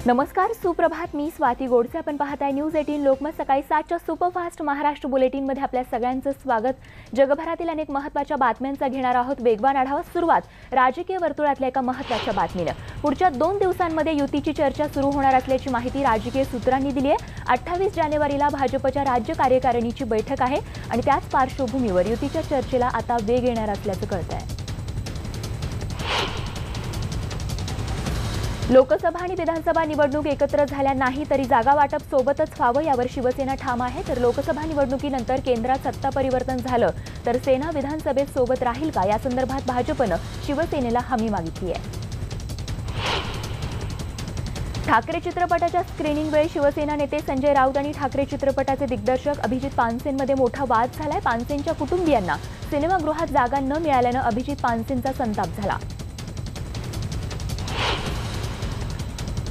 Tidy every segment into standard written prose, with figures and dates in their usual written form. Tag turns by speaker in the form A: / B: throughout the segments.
A: नमस्कार, सुप्रभात. मी स्वाती गोडसे. आपण पाहताय न्यूज 18 लोकमत. सकाळी 7च्या सुपरफास्ट महाराष्ट्र बुलेटिनमध्ये आपल्या सगळ्यांचं स्वागत. जगभरातील अनेक महत्त्वाच्या बातम्यांचा घेणार आहोत वेगवान आढावा. सुरुवात राजकीय वर्तुळातल्या एका महत्त्वाच्या बातमीनं. पुढच्या 2 दिवसांमध्ये युतीची चर्चा सुरू होणार असल्याची माहिती राजकीय सूत्रांनी दिली आहे. 28 जानेवारीला भाजपच्या राज्य कार्यकारिणीची बैठक आहे आणि त्याच पार्श्वभूमीवर युतीच्या चर्चेला आता वेग येणार असल्याचं कळतंय. लोकसभा आणि विधानसभा निवडणूक एकत्र झाल्या नाही तरी जागा वाटप सोबतच व्हावं यावर शिवसेना ठाम आहे. तर लोकसभा निवडणुकीनंतर केंद्रात सत्ता परिवर्तन झालं तर सेना विधानसभेत सोबत राहील का या संदर्भात भाजपनं शिवसेनेला हमी मागितली आहे. ठाकरे चित्रपटाच्या स्क्रीनिंग वेळी शिवसेना नेते संजय राऊत आणि ठाकरे चित्रपटाचे दिग्दर्शक अभिजित पानसेंमध्ये मोठा वाद झालाय. पानसेंच्या कुटुंबियांना सिनेमागृहात जागा न मिळाल्यानं अभिजित पानसेंचा संताप झाला.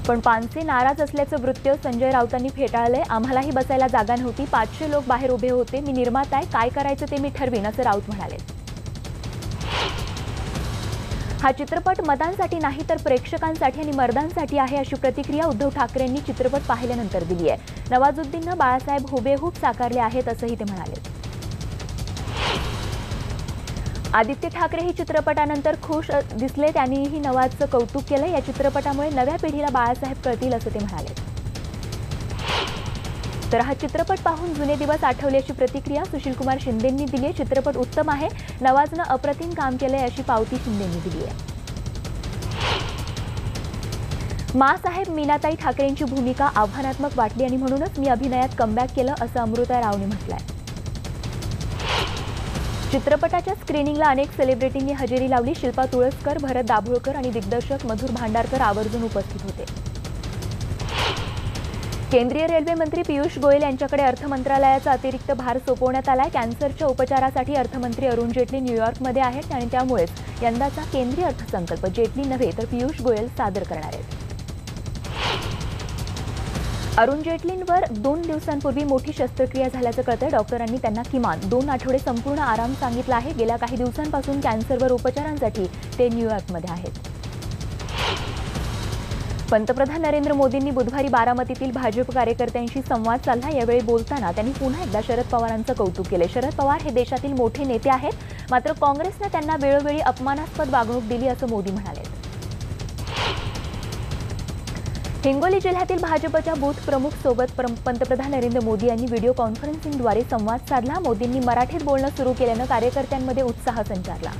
A: पण पानसे नाराज असल्याचं वृत्त संजय राऊतांनी फेटाळलंय. आम्हालाही बसायला जागा नव्हती, 500 लोक बाहेर उभे होते, मी निर्माता आहे, काय करायचं ते मी ठरवीन असं राऊत म्हणाले. हा चित्रपट मतांसाठी नाही तर प्रेक्षकांसाठी आणि मर्दांसाठी आहे अशी प्रतिक्रिया उद्धव ठाकरेंनी चित्रपट पाहिल्यानंतर दिली आहे. नवाजुद्दीननं बाळासाहेब हुबेहूब साकारले आहेत असंही ते म्हणाले. आदित्य ठाकरेही चित्रपटानंतर खुश दिसले. त्यांनीही नवाजचं कौतुक केलं. या चित्रपटामुळे नव्या पिढीला बाळासाहेब कळतील असं ते म्हणाले. तर हा चित्रपट पाहून जुने दिवस आठवले अशी प्रतिक्रिया सुशीलकुमार शिंदेंनी दिली आहे. चित्रपट उत्तम आहे, नवाजनं अप्रतिम काम केलंय अशी पावती शिंदेंनी दिली आहे. माँसाहेब मीनाताई ठाकरेंची भूमिका आव्हानात्मक वाटली आणि म्हणूनच मी अभिनयात कमबॅक केलं असं अमृता रावने म्हटलंय. चित्रपटाच्या स्क्रीनिंगला अनेक सेलिब्रिटींनी हजेरी लावली. शिल्पा तुळसकर, भरत दाभोळकर आणि दिग्दर्शक मधुर भांडारकर आवर्जून उपस्थित होते. केंद्रीय रेल्वे मंत्री पियुष गोयल यांच्याकडे अर्थ मंत्रालयाचा अतिरिक्त भार सोपवण्यात आलाय. कॅन्सरच्या उपचारासाठी अर्थमंत्री अरुण जेटली न्यूयॉर्कमध्ये आहेत आणि त्यामुळेच यंदाचा केंद्रीय अर्थसंकल्प जेटली नव्हे तर पियुष गोयल सादर करणार आहेत. अरुण जेटलींवर 2 दिवसांपूर्वी मोठी शस्त्रक्रिया झाल्याचं कळतंय. डॉक्टरांनी त्यांना किमान 2 आठवडे संपूर्ण आराम सांगितला आहे. गेल्या काही दिवसांपासून कॅन्सरवर उपचारांसाठी ते न्यूयॉर्कमध्ये आहेत. पंतप्रधान नरेंद्र मोदींनी बुधवारी बारामतीतील भाजप कार्यकर्त्यांशी संवाद साधला. यावेळी बोलताना त्यांनी पुन्हा एकदा शरद पवारांचं कौतुक केले. शरद पवार हे देशातील मोठे नेते आहेत, मात्र काँग्रेसने त्यांना वेळोवेळी अपमानास्पद वागणूक दिली असं मोदी म्हणाले. हिंगोली जिल्ह्यातील भाजपच्या बूथ प्रमुख सोबत पंतप्रधान नरेंद्र मोदी यांनी व्हिडिओ कॉन्फरन्सिंगद्वारे संवाद साधला. मोदींनी मराठीत बोलणं सुरू केल्यानं कार्यकर्त्यांमध्ये उत्साह संचारला.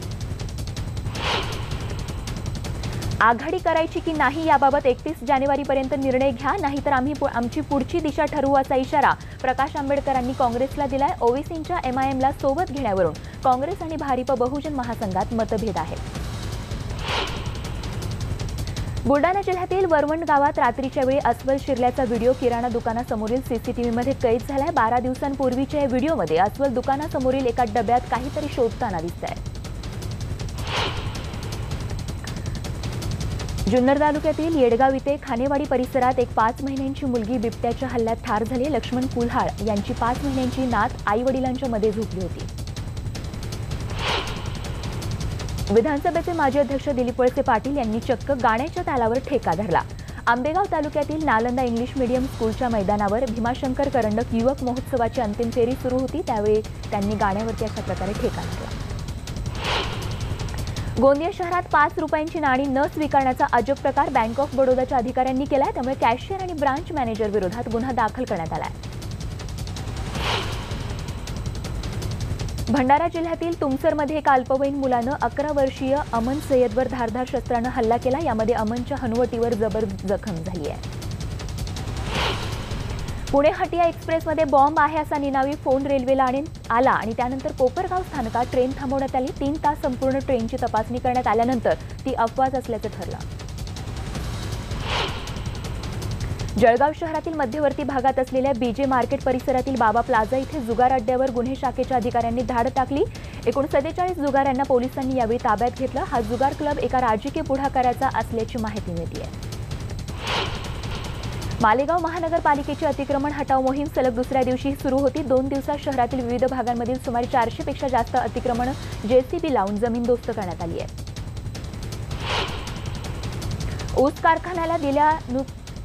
A: आघाडी करायची की नाही याबाबत 31 जानेवारीपर्यंत निर्णय घ्या, नाहीतर आमची पुढची दिशा ठरवू असा इशारा प्रकाश आंबेडकरांनी काँग्रेसला दिलाय. ओवेसींच्या एमआयएमला सोबत घेण्यावरून काँग्रेस आणि भारिप बहुजन महासंघात मतभेद आहेत. बुलडाणा जिल्ह्यातील वरवंड गावात रात्रीच्या वेळी अस्वल शिरल्याचा व्हिडिओ किराणा दुकानासमोरील सीसीटीव्हीमध्ये कैद झालाय. 12 दिवसांपूर्वीच्या या व्हिडिओमध्ये अस्वल दुकानासमोरील एका डब्यात काहीतरी शोधताना दिसतंय. जुन्नर तालुक्यातील येडगाव इथे खानेवाडी परिसरात एक 5 महिन्यांची मुलगी बिबट्याच्या हल्ल्यात ठार झाली. लक्ष्मण कुल्हाळ यांची 5 महिन्यांची नात आई-वडिलांच्या मध्ये झोपली होती. विधानसभेचे माजी अध्यक्ष दिलीप वळसे पाटील यांनी चक्क गाण्याच्या तालावर ठेका धरला. आंबेगाव तालुक्यातील नालंदा इंग्लिश मीडियम स्कूलच्या मैदानावर भीमाशंकर करंडक युवक महोत्सवाची अंतिम फेरी सुरू होती. त्यावेळी त्यांनी गाण्यावरती अशा प्रकारे ठेका धरला. गोंदिया शहरात 5 रुपयांची नाणी न स्वीकारण्याचा अजब प्रकार बँक ऑफ बडोदाच्या अधिकाऱ्यांनी केलाय. त्यामुळे कॅशियर आणि ब्रांच मॅनेजर विरोधात गुन्हा दाखल करण्यात आलाय. भंडारा जिल्ह्यातील तुमसरमध्ये एका अल्पवयीन मुलानं 11 वर्षीय अमन सय्यदवर धारदार शस्त्रानं हल्ला केला. यामध्ये अमनच्या हनुवटीवर जबर जखम झाली आहे. पुणे हटिया एक्सप्रेसमध्ये बॉम्ब आहे असा निनावी फोन रेल्वेला आला आणि त्यानंतर कोपरगाव स्थानकात ट्रेन थांबवण्यात आली. 3 तास संपूर्ण ट्रेनची तपासणी करण्यात आल्यानंतर ती अफवाच असल्याचं ठरलं. जळगाव शहरातील मध्यवर्ती भागात असलेल्या बीजे मार्केट परिसरातील बाबा प्लाझा इथे जुगार अड्ड्यावर गुन्हे शाखेच्या अधिकाऱ्यांनी धाड टाकली. एकूण 47 जुगाऱ्यांना पोलिसांनी यावेळी ताब्यात घेतलं. हा जुगार क्लब एका राजकीय पुढाकाराचा असल्याची माहिती मिळते. मालेगाव महानगरपालिकेची अतिक्रमण हटाव मोहीम सलग दुसऱ्या दिवशी सुरू होती. 2 दिवसात शहरातील विविध भागांमधील सुमारे 400 पेक्षा जास्त अतिक्रमण जेसीबी लावून जमीनदोस्त करण्यात आली आहे. ऊस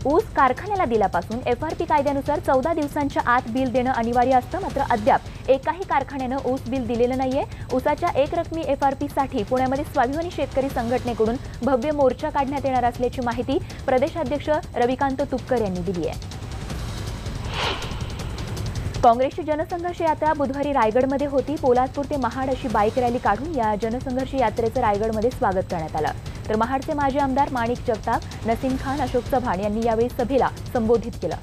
A: ऊस कारखान्याला दिल्यापासून FRP कायद्यानुसार 14 दिवसांच्या आत बिल देणं अनिवार्य असतं, मात्र अद्याप एकाही कारखान्यानं ऊस बिल दिलेलं नाहीये. ऊसाच्या एकरकमी FRP साठी पुण्यामध्ये स्वाभिमानी शेतकरी संघटनेकडून भव्य मोर्चा काढण्यात येणार असल्याची माहिती प्रदेशाध्यक्ष रविकांत तुपकर यांनी दिली आहे. काँग्रेसची जनसंघर्ष यात्रा बुधवारी रायगडमध्ये होती. पोलादपूर ते महाड अशी बाईक रॅली काढून या जनसंघर्ष यात्रेचं रायगडमध्ये स्वागत करण्यात आलं. तर महाडचे माजी आमदार माणिक जगताप, नसीम खान, अशोक चव्हाण यांनी यावेळी सभेला संबोधित केलं.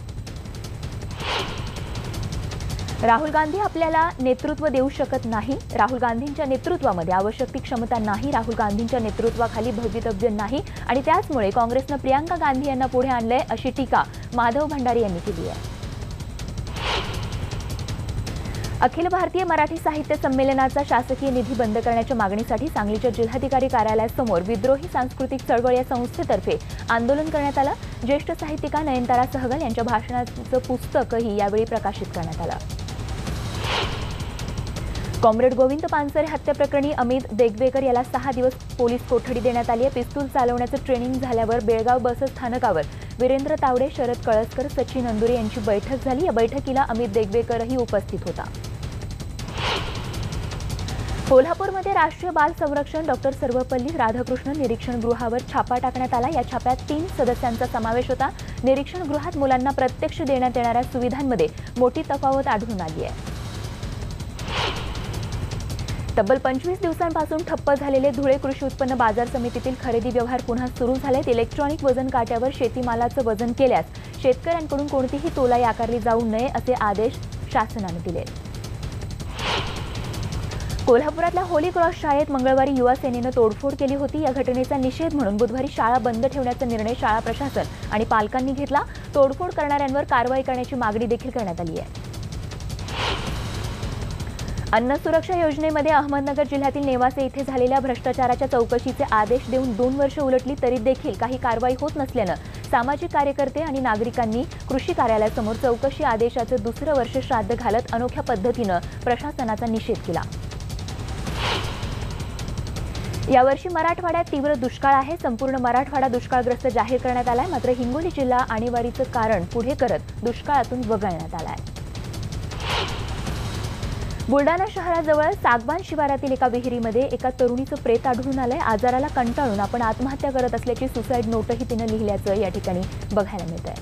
A: राहुल गांधी आपल्याला नेतृत्व देऊ शकत नाही. राहुल गांधींच्या नेतृत्वामध्ये आवश्यक ती क्षमता नाही. राहुल गांधींच्या नेतृत्वाखाली भवितव्य नाही आणि त्याचमुळे काँग्रेसनं प्रियांका गांधी यांना पुढे आणलंय, अशी टीका माधव भंडारी यांनी केली आहे. अखिल भारतीय मराठी साहित्य संमेलनाचा शासकीय निधी बंद करण्याच्या मागणीसाठी सांगलीच्या जिल्हाधिकारी कार्यालयासमोर विद्रोही सांस्कृतिक चळवळ या संस्थेतर्फे आंदोलन करण्यात आलं. ज्येष्ठ साहित्यिका नयनतारा सहगल यांच्या भाषणाचं पुस्तकही यावेळी प्रकाशित करण्यात आलं. कॉम्रेड गोविंद पानसरे हत्या प्रकरणी अमित देगवेकर याला 6 दिवस पोलीस कोठडी देण्यात आली आहे. पिस्तूल चालवण्याचं ट्रेनिंग झाल्यावर बेळगाव बस स्थानकावर वीरेंद्र तावडे, शरद कळसकर, सचिन अंदुरे यांची बैठक झाली. या बैठकीला अमित देगवेकरही उपस्थित होता. कोल्हापूरमध्ये राष्ट्रीय बाल संरक्षण डॉक्टर सर्वपल्ली राधाकृष्णन निरीक्षण गृहावर छापा टाकण्यात आला. या छाप्यात 3 सदस्यांचा समावेश होता. निरीक्षण गृहात मुलांना प्रत्यक्ष देण्यात येणाऱ्या सुविधांमध्ये मोठी तफावत आढळून आली आहे. तब्बल 25 दिवसांपासून ठप्प झालेले धुळे कृषी उत्पन्न बाजार समितीतील खरेदी व्यवहार पुन्हा सुरू झालेत. इलेक्ट्रॉनिक वजन काट्यावर शेतीमालाचं वजन केल्यास शेतकऱ्यांकडून कोणतीही तोलाई आकारली जाऊ नये असे आदेश शासनाने दिले. कोल्हापुरातल्या होली क्रॉस शाळेत मंगळवारी युवा सेनेनं तोडफोड केली होती. या घटनेचा निषेध म्हणून बुधवारी शाळा बंद ठेवण्याचा निर्णय शाळा प्रशासन आणि पालकांनी घेतला. तोडफोड करणाऱ्यांवर कारवाई करण्याची मागणी देखील करण्यात आली आहे. अन्न सुरक्षा योजनेमध्ये अहमदनगर जिल्ह्यातील नेवासे येथे झालेल्या भ्रष्टाचाराच्या चौकशीचे आदेश देऊन 2 वर्ष उलटली तरी देखील काही कारवाई होत नसल्यानं सामाजिक कार्यकर्ते आणि नागरिकांनी कृषी कार्यालयासमोर चौकशी आदेशाचं 2रं वर्ष श्राद्ध घालत अनोख्या पद्धतीनं प्रशासनाचा निषेध केला. यावर्षी मराठवाड्यात तीव्र दुष्काळ आहे. संपूर्ण मराठवाडा दुष्काळग्रस्त जाहीर करण्यात आलाय. मात्र हिंगोली जिल्हा आणीबाणीचं कारण पुढे करत दुष्काळातून वगळण्यात आलाय. बुलडाणा शहराजवळ सागबान शिवारातील एका विहिरीमध्ये एका तरुणीचं प्रेत आढळून आलंय. आजाराला कंटाळून आपण आत्महत्या करत असल्याची सुसाईड नोटही तिनं लिहिल्याचं या ठिकाणी बघायला मिळतंय.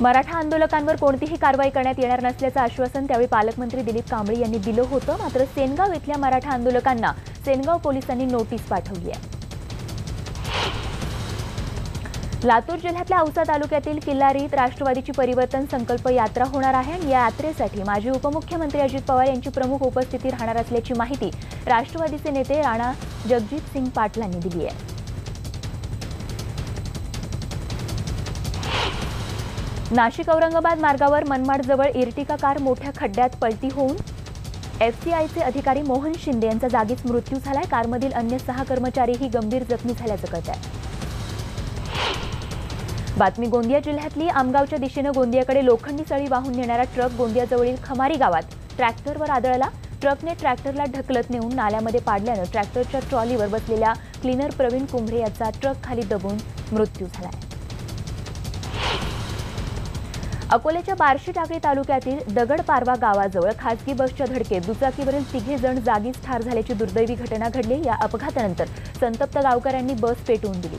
A: मराठा आंदोलकांवर कोणतीही कारवाई करण्यात येणार नसल्याचं आश्वासन त्यावेळी पालकमंत्री दिलीप कांबळे यांनी दिलं होतं. मात्र सेनगाव इथल्या मराठा आंदोलकांना सेनगाव पोलिसांनी नोटीस पाठवली आहे. लातूर जिल्ह्यातल्या औसा तालुक्यातील किल्लारीत राष्ट्रवादीची परिवर्तन संकल्प यात्रा होणार आहे आणि या यात्रेसाठी माजी उपमुख्यमंत्री अजित पवार यांची प्रमुख उपस्थिती राहणार असल्याची माहिती राष्ट्रवादीचे नेते राणा जगजितसिंग पाटलांनी दिली आहे. नाशिक औरंगाबाद मार्गावर मनमाडजवळ इर्टिका कार मोठ्या खड्ड्यात पलटी होऊन FCIचे अधिकारी मोहन शिंदे यांचा जागीच मृत्यू झालाय. कारमधील अन्य 6 कर्मचारीही गंभीर जखमी झाल्याचं कळतंय. बातमी गोंदिया जिल्ह्यातली. आमगावच्या दिशेनं गोंदियाकडे लोखंडी सळी वाहून नेणारा ट्रक गोंदियाजवळील खमारी गावात ट्रॅक्टरवर आदळला. ट्रकने ट्रॅक्टरला ढकलत नेऊन नाल्यामध्ये पाडल्यानं ट्रॅक्टरच्या ट्रॉलीवर बसलेल्या क्लीनर प्रवीण कुंभरे याचा ट्रक खाली दबून मृत्यू झालाय. अकोल्याच्या बार्शी टाकळी तालुक्यातील दगडपारवा गावाजवळ खासगी बसच्या धडकेत दुचाकीवरील 3 जण जागीच ठार झाल्याची दुर्दैवी घटना घडली. या अपघातानंतर संतप्त गावकऱ्यांनी बस पेटवून दिली.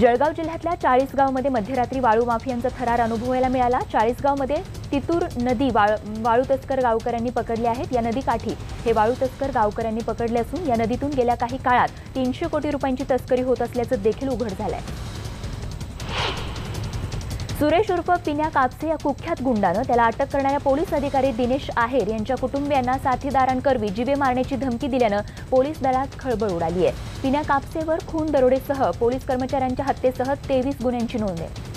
A: जळगाव जिल्ह्यातल्या चाळीसगावमध्ये मध्यरात्री वाळू माफियांचा थरार अनुभवायला मिळाला. चाळीसगावमध्ये तितूर नदी वाळू तस्कर गावकऱ्यांनी पकडले आहेत. या नदीकाठी हे वाळू तस्कर गावकऱ्यांनी पकडले असून या नदीतून गेल्या काही काळात 300 कोटी रुपयांची तस्करी होत असल्याचं देखील उघड झालंय. सुरेश उर्फ पिन्या कापसे या कुख्यात गुंडानं त्याला अटक करणाऱ्या पोलीस अधिकारी दिनेश आहेर यांच्या कुटुंबियांना साथीदारांकरवी जीवे मारण्याची धमकी दिल्यानं पोलीस दलात खळबळ उडाली आहे. पिन्या कापसेवर खून, दरोडेसह पोलीस कर्मचाऱ्यांच्या हत्येसह 23 गुन्ह्यांची नोंद आहे.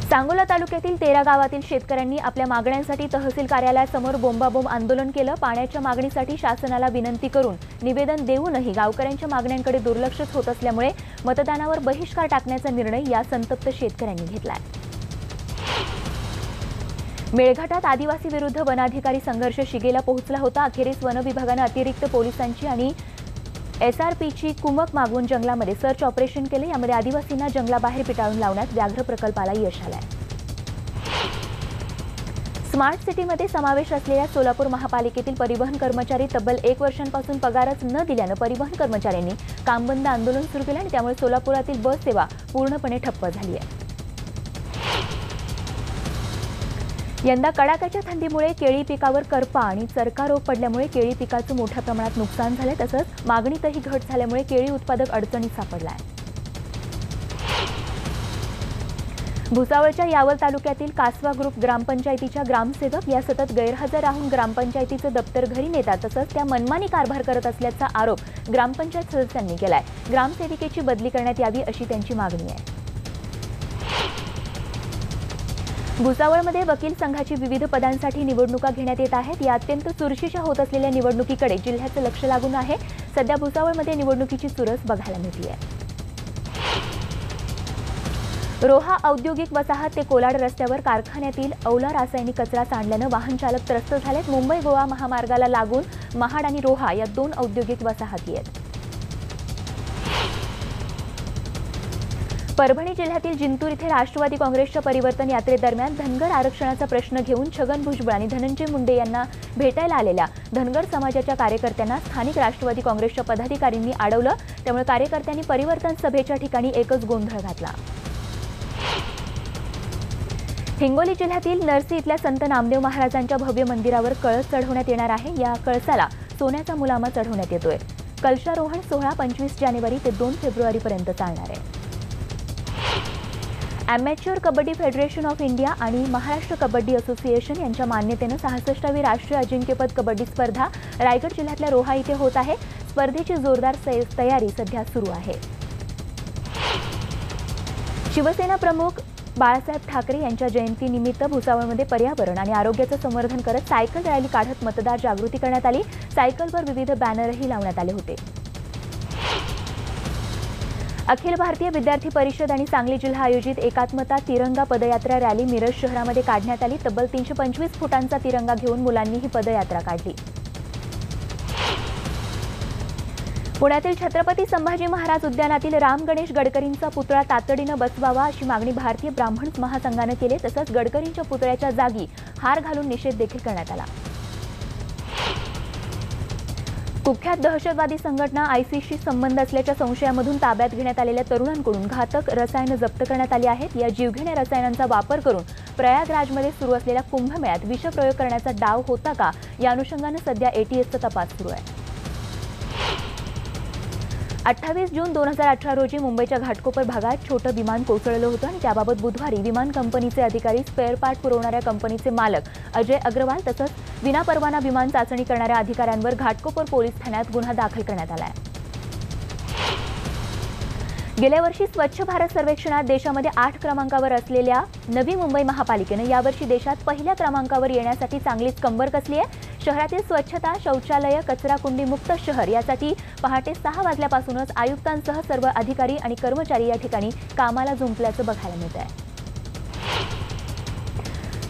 A: सांगोला तालुक्यातील 13 गावातील शेतकऱ्यांनी आपल्या मागण्यांसाठी तहसील कार्यालयासमोर बोंबाबोंब आंदोलन केलं. पाण्याच्या मागणीसाठी शासनाला विनंती करून निवेदन देऊनही गावकऱ्यांच्या मागण्यांकडे दुर्लक्षच होत असल्यामुळे मतदानावर बहिष्कार टाकण्याचा निर्णय या संतप्त शेतकऱ्यांनी घेतलाय. मेळघाटात आदिवासी विरुद्ध वनाधिकारी संघर्ष शिगेला पोहोचला होता. अखेरीस वन विभागानं अतिरिक्त पोलिसांची आणि SRPची कुमक मागवून जंगलामध्ये सर्च ऑपरेशन केले। यामध्ये आदिवासींना जंगलाबाहेर पिटाळून लावण्यात व्याघ्र प्रकल्पाला यश आलंय। स्मार्ट सिटीमध्ये समावेश असलेल्या सोलापूर महापालिकेतील परिवहन कर्मचारी तब्बल 1 वर्षांपासून पगारच न दिल्यानं परिवहन कर्मचाऱ्यांनी कामबंद आंदोलन सुरू केलं आणि त्यामुळे सोलापुरातील बस सेवा पूर्णपणे ठप्प झाली आहे। यंदा कडाक्याच्या थंडीमुळे केळी पिकावर करपा आणि चरका रोग पडल्यामुळे केळी पिकाचं मोठ्या प्रमाणात नुकसान झालंय। तसंच मागणीतही घट झाल्यामुळे केळी उत्पादक अडचणीत सापडलाय। भुसावळच्या यावल तालुक्यातील कासवा ग्रुप ग्रामपंचायतीच्या ग्रामसेवक या सतत गैरहजर राहून ग्रामपंचायतीचं दप्तर घरी नेतात तसंच त्या मनमानी कारभार करत असल्याचा आरोप ग्रामपंचायत सदस्यांनी केलाय। ग्रामसेविकेची बदली करण्यात यावी अशी त्यांची मागणी आहे। भुसावळमध्ये वकील संघाची विविध पदांसाठी निवडणुका घेण्यात येत आहेत। या अत्यंत चुरशीच्या होत असलेल्या निवडणुकीकडे जिल्ह्याचं लक्ष लागून आहे। सध्या भुसावळमध्ये निवडणुकीची चुरस बघायला मिळते आहे। रोहा औद्योगिक वसाहत ते कोलाड रस्त्यावर कारखान्यातील औला रासायनिक कचरा सांडल्यानं वाहन चालक त्रस्त झालेत। मुंबई गोवा महामार्गाला लागून महाड आणि रोहा या 2 औद्योगिक वसाहती आहेत। परभणी जिल्ह्यातील जिंतूर इथे राष्ट्रवादी काँग्रेसच्या परिवर्तन यात्रेदरम्यान धनगर आरक्षणाचा प्रश्न घेऊन छगन भुजबळ आणि धनंजय मुंडे यांना भेटायला आलेल्या धनगर समाजाच्या कार्यकर्त्यांना स्थानिक राष्ट्रवादी काँग्रेसच्या पदाधिकाऱ्यांनी अडवलं। त्यामुळे कार्यकर्त्यांनी परिवर्तन सभेच्या ठिकाणी एकच गोंधळ घातला। हिंगोली जिल्ह्यातील नरसी इथल्या संत नामदेव महाराजांच्या भव्य मंदिरावर कळस चढवण्यात येणार आहे। या कळसाला सोन्याचा मुलामा चढवण्यात येतोय। कलशारोहण सोहळा 25 जानेवारी ते 2 फेब्रुवारीपर्यंत चालणार आहे। अॅमेच्युअर कबड्डी फेडरेशन ऑफ इंडिया आणि महाराष्ट्र कबड्डी असोसिएशन यांच्या मान्यतेनं 66वी राष्ट्रीय अजिंक्यपद कबड्डी स्पर्धा रायगड जिल्ह्यातल्या रोहा इथे होत आहे। स्पर्धेची जोरदार तयारी सध्या सुरू आहे। शिवसेना प्रमुख बाळासाहेब ठाकरे यांच्या जयंतीनिमित्त भुसावळमध्ये पर्यावरण आणि आरोग्याचं संवर्धन करत सायकल रॅली काढत मतदार जागृती करण्यात आली। सायकलवर विविध बॅनरही लावण्यात आले होते। अखिल भारतीय विद्यार्थी परिषद आणि सांगली जिल्हा आयोजित एकात्मता तिरंगा पदयात्रा रॅली मिरज शहरामध्ये काढण्यात आली। तब्बल 325 फुटांचा तिरंगा घेऊन मुलांनी ही पदयात्रा काढली। पुण्यातील छत्रपती संभाजी महाराज उद्यानातील राम गणेश गडकरींचा पुतळा तातडीनं बसवावा अशी मागणी भारतीय ब्राह्मण महासंघानं केली। तसंच गडकरींच्या पुतळ्याच्या जागी हार घालून निषेध देखील करण्यात आला। कुख्यात दहशतवादी संघटना ISISशी संबंध असल्याच्या संशयामधून ताब्यात घेण्यात आलेल्या तरुणांकडून घातक रसायनं जप्त करण्यात आली आहेत। या जीवघेण्या रसायनांचा वापर करून प्रयागराजमध्ये सुरू असलेल्या कुंभमेळ्यात विषप्रयोग करण्याचा डाव होता का या अनुषंगानं सध्या ATSचा तपास सुरू आहे। 28 जून 2018 रोजी मुंबईच्या घाटकोपर भागात छोटं विमान कोसळलं होतं आणि त्याबाबत बुधवारी विमान कंपनीचे अधिकारी, स्पेअर पार्ट पुरवणाऱ्या कंपनीचे मालक अजय अग्रवाल तसंच विनापरवाना विमान चाचणी करणाऱ्या अधिकाऱ्यांवर घाटकोपर पोलीस ठाण्यात गुन्हा दाखल करण्यात आला आहे। गेल्या वर्षी स्वच्छ भारत सर्वेक्षणात देशामध्ये 8 क्रमांकावर असलेल्या नवी मुंबई महापालिकेनं यावर्षी देशात पहिल्या क्रमांकावर येण्यासाठी चांगलीच कंबर कसली आहे। शहरातील स्वच्छता, शौचालय, कचराकुंडी मुक्त शहर यासाठी पहाटे 6 वाजल्यापासूनच आयुक्तांसह सर्व अधिकारी आणि कर्मचारी या ठिकाणी कामाला जुंपल्याचं बघायला मिळत आहे।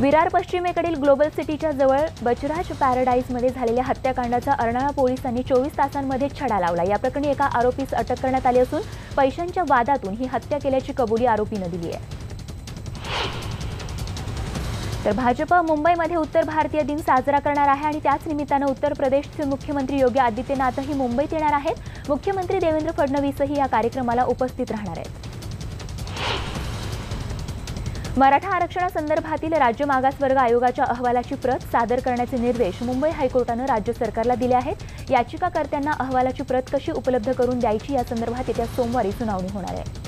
A: विरार पश्चिमेकडील ग्लोबल सिटीच्या जवळ बचराज पॅराडाईजमध्ये झालेल्या हत्याकांडाचा अर्नाळा पोलिसांनी 24 तासांमध्ये छडा लावला। या प्रकरणी एका आरोपीस अटक करण्यात आली असून पैशांच्या वादातून ही हत्या केल्याची कबुली आरोपीनं दिली आहे। तर भाजप मुंबईमध्ये उत्तर भारतीय दिन साजरा करणार आहे आणि त्याच निमित्तानं उत्तर प्रदेशचे मुख्यमंत्री योगी आदित्यनाथही मुंबईत येणार आहेत। मुख्यमंत्री देवेंद्र फडणवीसही या कार्यक्रमाला उपस्थित राहणार आहेत। मराठा आरक्षणासंदर्भातील राज्य मागासवर्ग आयोगाच्या अहवालाची प्रत सादर करण्याचे निर्देश मुंबई हायकोर्टानं राज्य सरकारला दिले आहेत। याचिकाकर्त्यांना अहवालाची प्रत कशी उपलब्ध करून द्यायची यासंदर्भात येत्या सोमवारी सुनावणी होणार आहे।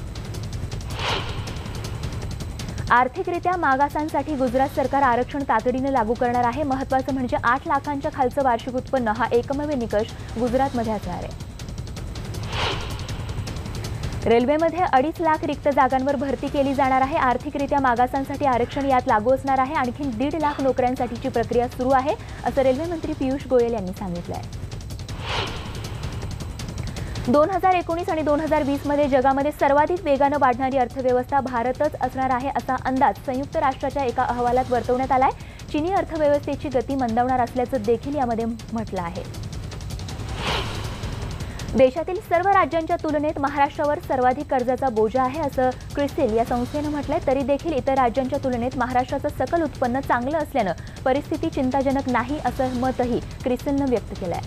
A: आर्थिकरित्या मागासांसाठी गुजरात सरकार आरक्षण तातडीने लागू करणार आहे। महत्त्वाचं म्हणजे 8 लाखांच्या खालचं वार्षिक उत्पन्न हा एकमेव निकष गुजरातमध्ये असणार आहे। रेल्वेमध्ये 2.5 लाख रिक्त जागांवर भरती केली जाणार आहे। आर्थिकरित्या मागासांसाठी आरक्षण यात लागू असणार आहे। आणखी 1.5 लाख नोकऱ्यांसाठीची प्रक्रिया सुरू आहे असं रेल्वे मंत्री पियुष गोयल यांनी सांगितलं आहे। 2019 आणि 2020 मध्ये जगामध्ये सर्वाधिक वेगानं वाढणारी अर्थव्यवस्था भारतच असणार आहे असा अंदाज संयुक्त राष्ट्राच्या एका अहवालात वर्तवण्यात आलाय। चीनी अर्थव्यवस्थेची गती मंदावणार असल्याचं देखील यामध्ये म्हटलं आहे। देशातील सर्व राज्यांच्या तुलनेत महाराष्ट्रावर सर्वाधिक कर्जाचा बोजा आहे असं क्रिसिल या संस्थेनं म्हटलंय. तरी देखील इतर राज्यांच्या तुलनेत महाराष्ट्राचं सकल उत्पन्न चांगलं असल्यानं परिस्थिती चिंताजनक नाही असं मतही क्रिसिलनं व्यक्त केलंय.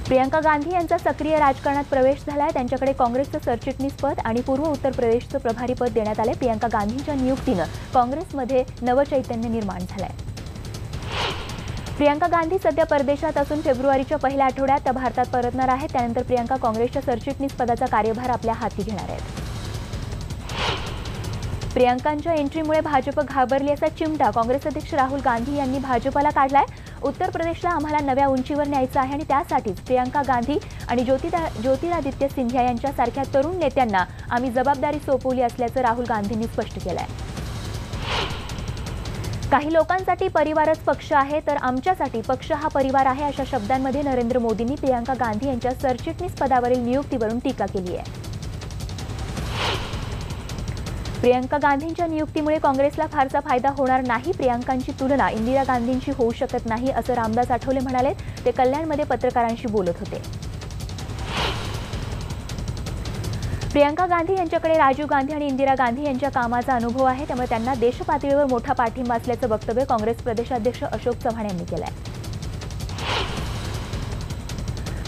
A: प्रियंका गांधी यांचा सक्रिय राजकारणात प्रवेश झालाय. त्यांच्याकडे काँग्रेसचं सरचिटणीसपद आणि पूर्व उत्तर प्रदेशचं प्रभारीपद देण्यात आलंय. प्रियंका गांधींच्या नियुक्तीनं काँग्रेसमध्ये नवचैतन्य निर्माण झालंय. प्रियंका गांधी सध्या परदेशात असून फेब्रुवारीच्या पहिल्या आठवड्यात त्या भारतात परतणार आहेत. त्यानंतर प्रियंका काँग्रेसच्या सरचिटणीस पदाचा कार्यभार आपल्या हाती घेणार आहेत. प्रियंकांच्या एंट्रीमुळे भाजप घाबरली असा चिमटा काँग्रेस अध्यक्ष राहुल गांधी यांनी भाजपला काढलाय. उत्तर प्रदेशला आम्हाला नव्या उंचीवर न्यायचं आहे आणि त्यासाठीच प्रियंका गांधी आणि ज्योतिरादित्य सिंधिया यांच्यासारख्या तरुण नेत्यांना आम्ही जबाबदारी सोपवली असल्याचं राहुल गांधींनी स्पष्ट केलंय. काही लोकांसाठी परिवारच पक्ष आहे तर आमच्यासाठी पक्ष हा परिवार आहे अशा शब्दांमध्ये नरेंद्र मोदींनी प्रियंका गांधी यांच्या सरचिटणीस पदावरील नियुक्तीवरून टीका केली आहे. प्रियंका गांधींच्या नियुक्तीमुळे काँग्रेसला फारसा फायदा होणार नाही. प्रियंकांची तुलना इंदिरा गांधींची होऊ शकत नाही असं रामदास आठवले म्हणाले. ते कल्याणमध्ये पत्रकारांशी बोलत होते. प्रियंका गांधी यांच्याकडे राजीव गांधी आणि इंदिरा गांधी यांच्या कामाचा अनुभव आहे. त्यामुळे त्यांना देशपातळीवर मोठा पाठिंबा असल्याचं वक्तव्य काँग्रेस प्रदेशाध्यक्ष अशोक चव्हाण यांनी केलंय.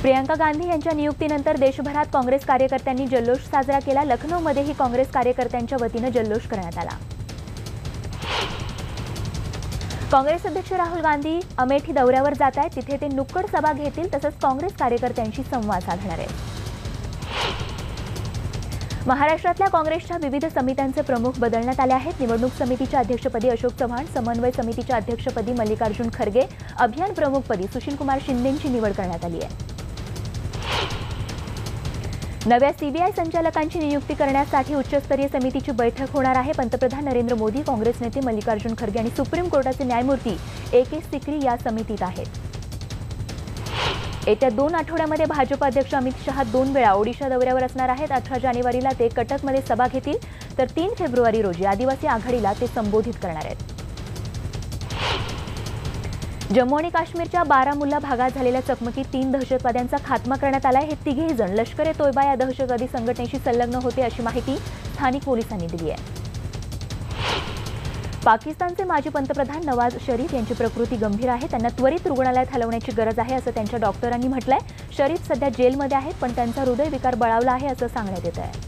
A: प्रियंका गांधी यांच्या नियुक्तीनंतर देशभरात काँग्रेस कार्यकर्त्यांनी जल्लोष साजरा केला. लखनौमध्येही काँग्रेस कार्यकर्त्यांच्या वतीनं जल्लोष करण्यात आला. काँग्रेस अध्यक्ष राहुल गांधी अमेठी दौऱ्यावर जात आहेत. तिथे ते नुक्कड सभा घेतील तसंच काँग्रेस कार्यकर्त्यांशी संवाद साधणार आहेत. महाराष्ट्रातल्या काँग्रेसच्या विविध समित्यांचे प्रमुख बदलण्यात आले आहेत. निवडणूक समितीच्या अध्यक्षपदी अशोक चव्हाण, समन्वय समितीच्या अध्यक्षपदी मल्लिकार्जुन खरगे, अभियान प्रमुखपदी सुशीलकुमार शिंदेंची निवड करण्यात आली आहे. नव्या सीबीआय संचालकांची नियुक्ती करण्यासाठी उच्चस्तरीय समितीची बैठक होणार आहे. पंतप्रधान नरेंद्र मोदी, काँग्रेस नेते मल्लिकार्जुन खरगे आणि सुप्रीम कोर्टाचे न्यायमूर्ती ए.के. सिक्री या समितीत आहेत. येत्या 2 आठवड्यामध्ये भाजप अध्यक्ष अमित शहा 2 वेळा ओडिशा दौऱ्यावर असणार आहेत. 18 जानेवारीला ते कटकमध्ये सभा घेतील तर 3 फेब्रुवारी रोजी आदिवासी आघाडीला ते संबोधित करणार आहेत. जम्मू आणि काश्मीरच्या बारामुल्ला भागात झालेल्या चकमकीत 3 दहशतवाद्यांचा खात्मा करण्यात आलाय. हे तिघेही जण लष्कर-ए-तोयबा या दहशतवादी संघटनेशी संलग्न होते अशी माहिती स्थानिक पोलिसांनी दिली आहे. पाकिस्तानचे माजी पंतप्रधान नवाज शरीफ यांची प्रकृती गंभीर आहे. त्यांना त्वरित रुग्णालयात हलवण्याची गरज आहे असं त्यांच्या डॉक्टरांनी म्हटलंय. शरीफ सध्या जेलमध्ये आहेत पण त्यांचा हृदयविकार बळावला आहे असं सांगण्यात येत आहे.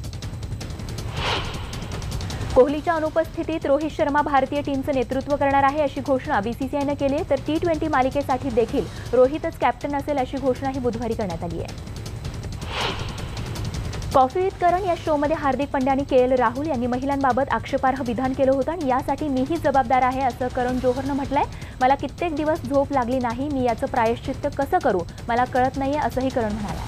A: कोहलीच्या अनुपस्थितीत रोहित शर्मा भारतीय टीमचं नेतृत्व करणार आहे अशी घोषणा बीसीसीआयनं केली आहे. तर T20 मालिकेसाठी देखील रोहितच कॅप्टन असेल अशी घोषणाही बुधवारी करण्यात आली आहे. कॉफी विथ करण या शोमध्ये हार्दिक पंड्या आणि के.एल. राहुल यांनी महिलांबाबत आक्षेपार्ह विधान केलं होतं आणि यासाठी मीही जबाबदार आहे असं करण जोहरनं म्हटलंय. मला कित्येक दिवस झोप लागली नाही. मी याचं प्रायश्चित्त कसं करू मला कळत नाहीये असंही करण म्हणाला.